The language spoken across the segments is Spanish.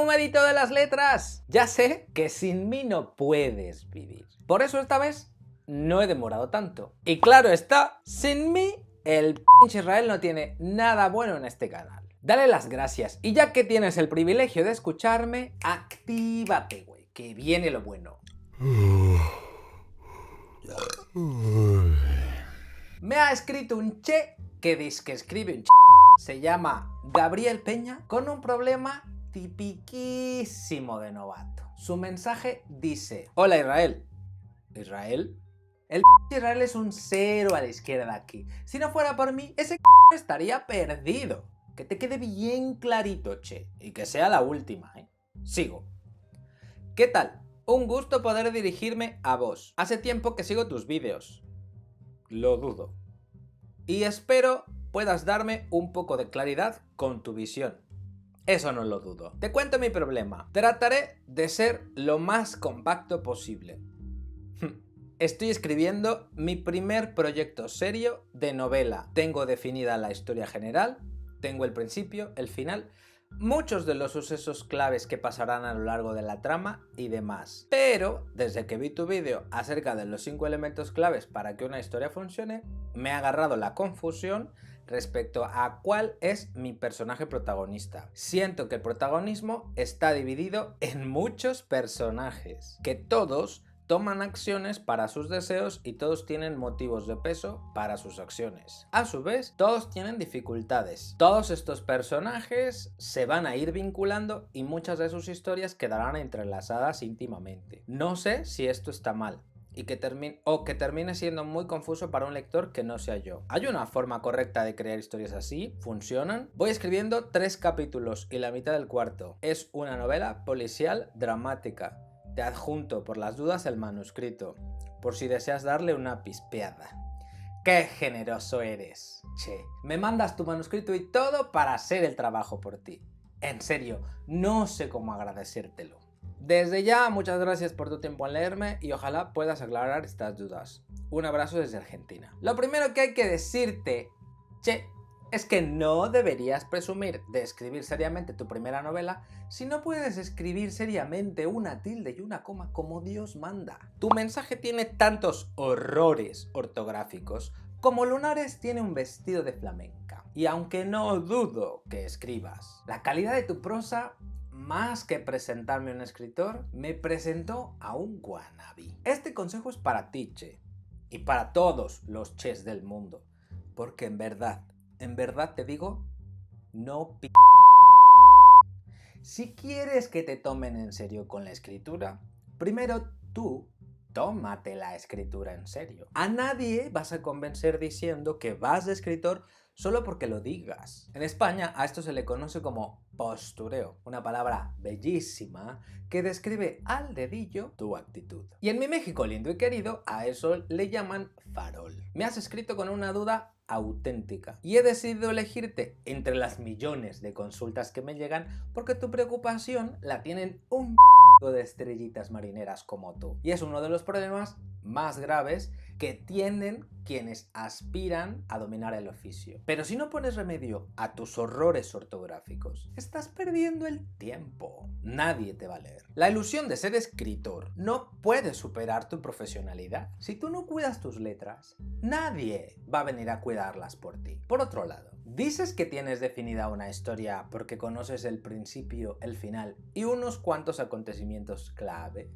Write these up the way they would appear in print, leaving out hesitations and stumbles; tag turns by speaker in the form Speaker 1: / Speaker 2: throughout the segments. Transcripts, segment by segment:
Speaker 1: numerito de las letras. Ya sé que sin mí no puedes vivir. Por eso esta vez no he demorado tanto. Y claro está, sin mí el pinche Israel no tiene nada bueno en este canal. Dale las gracias y ya que tienes el privilegio de escucharme, actívate, güey, que viene lo bueno. Me ha escrito un che que dice que escribe un che. Se llama Gabriel Peña con un problema tipiquísimo de novato. Su mensaje dice: hola Israel. ¿Israel? El Israel es un cero a la izquierda aquí. Si no fuera por mí, ese estaría perdido. Que te quede bien clarito, che. Y que sea la última, ¿eh? Sigo. ¿Qué tal? Un gusto poder dirigirme a vos. Hace tiempo que sigo tus vídeos. Lo dudo. Y espero puedas darme un poco de claridad con tu visión. Eso no lo dudo. Te cuento mi problema. Trataré de ser lo más compacto posible. Estoy escribiendo mi primer proyecto serio de novela. Tengo definida la historia general, tengo el principio, el final, muchos de los sucesos claves que pasarán a lo largo de la trama y demás. Pero, desde que vi tu vídeo acerca de los 5 elementos claves para que una historia funcione, me ha agarrado la confusión respecto a cuál es mi personaje protagonista. Siento que el protagonismo está dividido en muchos personajes, que todos toman acciones para sus deseos y todos tienen motivos de peso para sus acciones. A su vez, todos tienen dificultades. Todos estos personajes se van a ir vinculando y muchas de sus historias quedarán entrelazadas íntimamente. No sé si esto está mal y que termine siendo muy confuso para un lector que no sea yo. ¿Hay una forma correcta de crear historias así? ¿Funcionan? Voy escribiendo 3 capítulos y la mitad del cuarto. Es una novela policial dramática. Te adjunto por las dudas el manuscrito, por si deseas darle una pispeada. ¡Qué generoso eres! Che, me mandas tu manuscrito y todo para hacer el trabajo por ti. En serio, no sé cómo agradecértelo. Desde ya, muchas gracias por tu tiempo en leerme y ojalá puedas aclarar estas dudas. Un abrazo desde Argentina. Lo primero que hay que decirte, che, es que no deberías presumir de escribir seriamente tu primera novela si no puedes escribir seriamente una tilde y una coma como Dios manda. Tu mensaje tiene tantos horrores ortográficos como Lunares tiene un vestido de flamenca. Y aunque no dudo que escribas, la calidad de tu prosa, más que presentarme a un escritor, me presentó a un wannabe. Este consejo es para ti, che, y para todos los ches del mundo, porque en verdad te digo, no p***. Si quieres que te tomen en serio con la escritura, primero tú tómate la escritura en serio. A nadie vas a convencer diciendo que vas de escritor solo porque lo digas. En España a esto se le conoce como postureo, una palabra bellísima que describe al dedillo tu actitud. Y en mi México lindo y querido a eso le llaman farol. Me has escrito con una duda auténtica y he decidido elegirte entre las millones de consultas que me llegan porque tu preocupación la tienen un de estrellitas marineras como tú. Y es uno de los problemas más graves que tienen quienes aspiran a dominar el oficio. Pero si no pones remedio a tus horrores ortográficos, estás perdiendo el tiempo. Nadie te va a leer. La ilusión de ser escritor no puede superar tu profesionalidad. Si tú no cuidas tus letras, nadie va a venir a cuidarlas por ti. Por otro lado, dices que tienes definida una historia porque conoces el principio, el final y unos cuantos acontecimientos clave.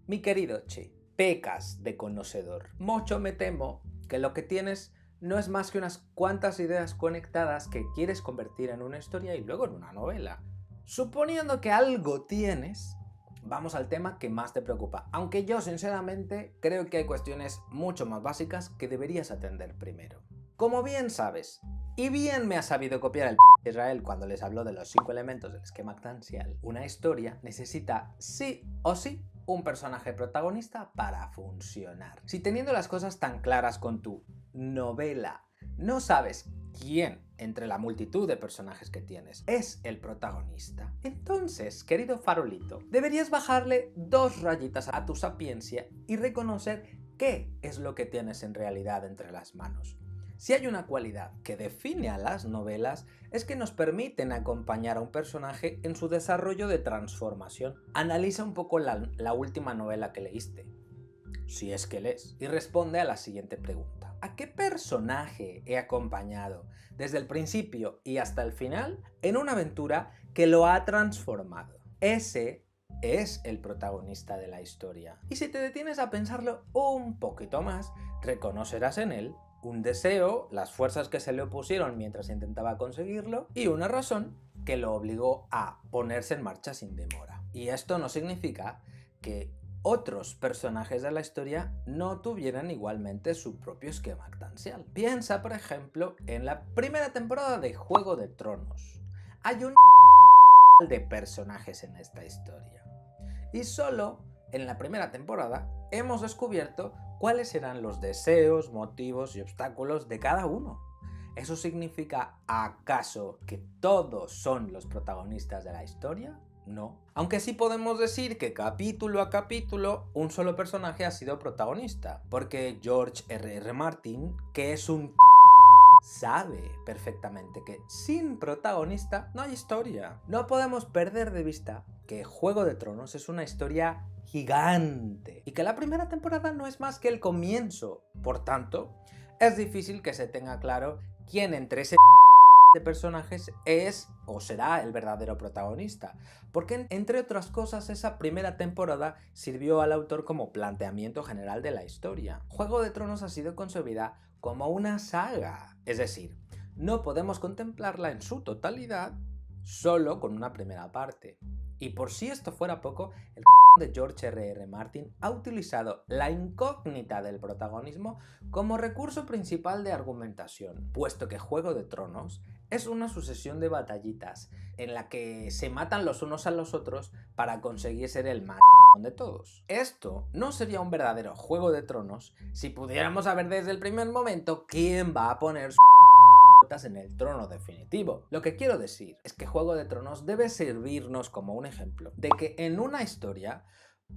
Speaker 1: Mi querido Che, pecas de conocedor. Mucho me temo que lo que tienes no es más que unas cuantas ideas conectadas que quieres convertir en una historia y luego en una novela. Suponiendo que algo tienes, vamos al tema que más te preocupa, aunque yo sinceramente creo que hay cuestiones mucho más básicas que deberías atender primero. Como bien sabes, y bien me ha sabido copiar el Israel cuando les habló de los 5 elementos del esquema actancial, una historia necesita sí o sí un personaje protagonista para funcionar. Si teniendo las cosas tan claras con tu novela no sabes quién entre la multitud de personajes que tienes es el protagonista, entonces, querido farolito, deberías bajarle 2 rayitas a tu sapiencia y reconocer qué es lo que tienes en realidad entre las manos. Si hay una cualidad que define a las novelas es que nos permiten acompañar a un personaje en su desarrollo de transformación. Analiza un poco la última novela que leíste, si es que lees, y responde a la siguiente pregunta. ¿A qué personaje he acompañado desde el principio y hasta el final en una aventura que lo ha transformado? Ese es el protagonista de la historia. Y si te detienes a pensarlo un poquito más, reconocerás en él un deseo, las fuerzas que se le opusieron mientras intentaba conseguirlo y una razón que lo obligó a ponerse en marcha sin demora. Y esto no significa que otros personajes de la historia no tuvieran igualmente su propio esquema actancial. Piensa, por ejemplo, en la primera temporada de Juego de Tronos. Hay un de personajes en esta historia. Y solo en la primera temporada hemos descubierto cuáles eran los deseos, motivos y obstáculos de cada uno. ¿Eso significa acaso que todos son los protagonistas de la historia? No. Aunque sí podemos decir que capítulo a capítulo un solo personaje ha sido protagonista, porque George R.R. Martin, que es un sabe perfectamente que sin protagonista no hay historia. No podemos perder de vista que Juego de Tronos es una historia gigante y que la primera temporada no es más que el comienzo. Por tanto, es difícil que se tenga claro quién entre ese de personajes es o será el verdadero protagonista, porque entre otras cosas esa primera temporada sirvió al autor como planteamiento general de la historia. Juego de Tronos ha sido concebida como una saga, es decir, no podemos contemplarla en su totalidad solo con una primera parte. Y por si esto fuera poco, el de George R.R. Martin ha utilizado la incógnita del protagonismo como recurso principal de argumentación, puesto que Juego de Tronos es una sucesión de batallitas en la que se matan los unos a los otros para conseguir ser el más de todos. Esto no sería un verdadero Juego de Tronos si pudiéramos saber desde el primer momento quién va a poner su en el trono definitivo. Lo que quiero decir es que Juego de Tronos debe servirnos como un ejemplo de que en una historia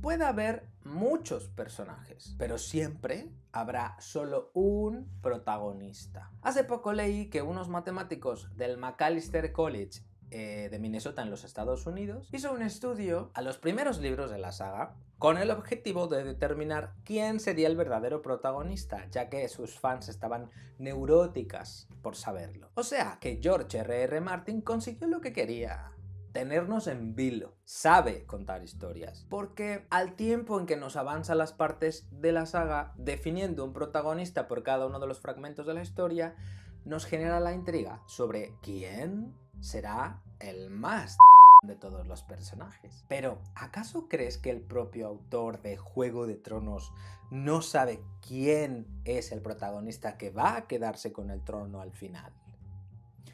Speaker 1: puede haber muchos personajes, pero siempre habrá solo un protagonista. Hace poco leí que unos matemáticos del Macalester College de Minnesota en los Estados Unidos hizo un estudio a los primeros libros de la saga con el objetivo de determinar quién sería el verdadero protagonista, ya que sus fans estaban neuróticas por saberlo. O sea que George R.R. Martin consiguió lo que quería: tenernos en vilo. Sabe contar historias, porque al tiempo en que nos avanza las partes de la saga definiendo un protagonista por cada uno de los fragmentos de la historia, nos genera la intriga sobre quién será el más de todos los personajes. Pero, ¿acaso crees que el propio autor de Juego de Tronos no sabe quién es el protagonista que va a quedarse con el trono al final?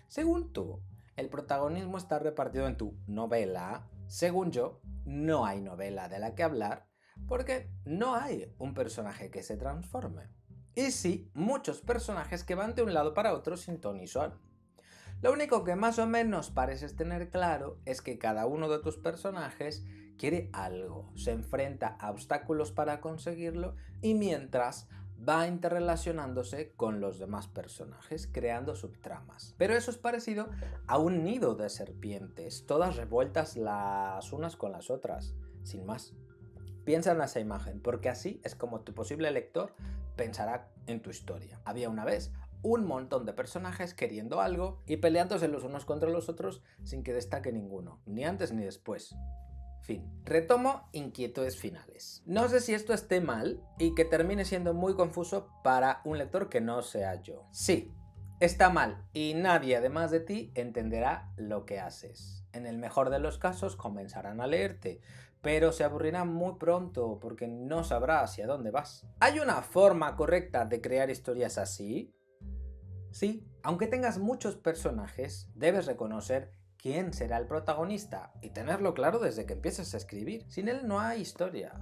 Speaker 1: Según tú, el protagonismo está repartido en tu novela. Según yo, no hay novela de la que hablar porque no hay un personaje que se transforme. Y sí, muchos personajes que van de un lado para otro sin ton ni son. Lo único que más o menos pareces tener claro es que cada uno de tus personajes quiere algo, se enfrenta a obstáculos para conseguirlo y mientras va interrelacionándose con los demás personajes, creando subtramas. Pero eso es parecido a un nido de serpientes, todas revueltas las unas con las otras, sin más. Piensa en esa imagen, porque así es como tu posible lector pensará en tu historia. Había una vez un montón de personajes queriendo algo y peleándose los unos contra los otros sin que destaque ninguno, ni antes ni después. Fin. Retomo inquietudes finales. No sé si esto esté mal y que termine siendo muy confuso para un lector que no sea yo. Sí, está mal y nadie además de ti entenderá lo que haces. En el mejor de los casos comenzarán a leerte, pero se aburrirán muy pronto porque no sabrá hacia dónde vas. ¿Hay una forma correcta de crear historias así? Sí, aunque tengas muchos personajes, debes reconocer quién será el protagonista y tenerlo claro desde que empieces a escribir. Sin él no hay historia.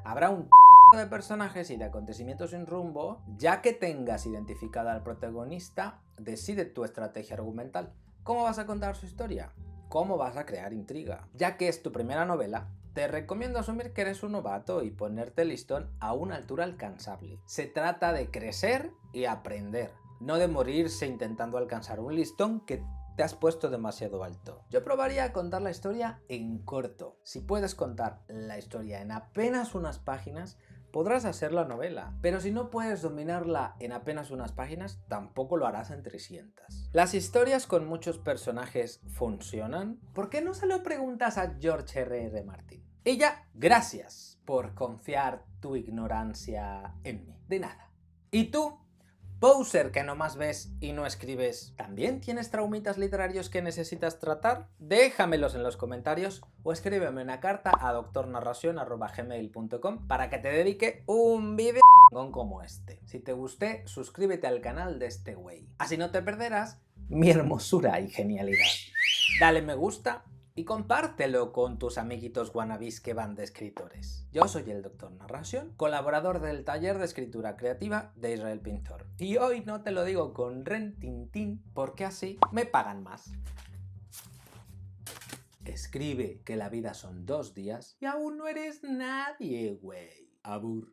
Speaker 1: Habrá un de personajes y de acontecimientos sin rumbo. Ya que tengas identificado al protagonista, decide tu estrategia argumental. ¿Cómo vas a contar su historia? ¿Cómo vas a crear intriga? Ya que es tu primera novela, te recomiendo asumir que eres un novato y ponerte el listón a una altura alcanzable. Se trata de crecer y aprender. no de morirse intentando alcanzar un listón que te has puesto demasiado alto. Yo probaría a contar la historia en corto. Si puedes contar la historia en apenas unas páginas, podrás hacer la novela, pero si no puedes dominarla en apenas unas páginas, tampoco lo harás en 300. ¿Las historias con muchos personajes funcionan? ¿Por qué no se lo preguntas a George R.R. Martin? Ella, gracias por confiar tu ignorancia en mí. De nada. ¿Y tú? Poser, que nomás ves y no escribes, ¿también tienes traumitas literarios que necesitas tratar? Déjamelos en los comentarios o escríbeme una carta a doctornarración@gmail.com para que te dedique un vídeo como este. Si te gusté, suscríbete al canal de este güey. Así no te perderás mi hermosura y genialidad. Dale me gusta y compártelo con tus amiguitos wannabes que van de escritores. Yo soy el Doctor Narración, colaborador del taller de escritura creativa de Israel Pintor. Y hoy no te lo digo con rentintín porque así me pagan más. Escribe que la vida son 2 días y aún no eres nadie, güey. Abur.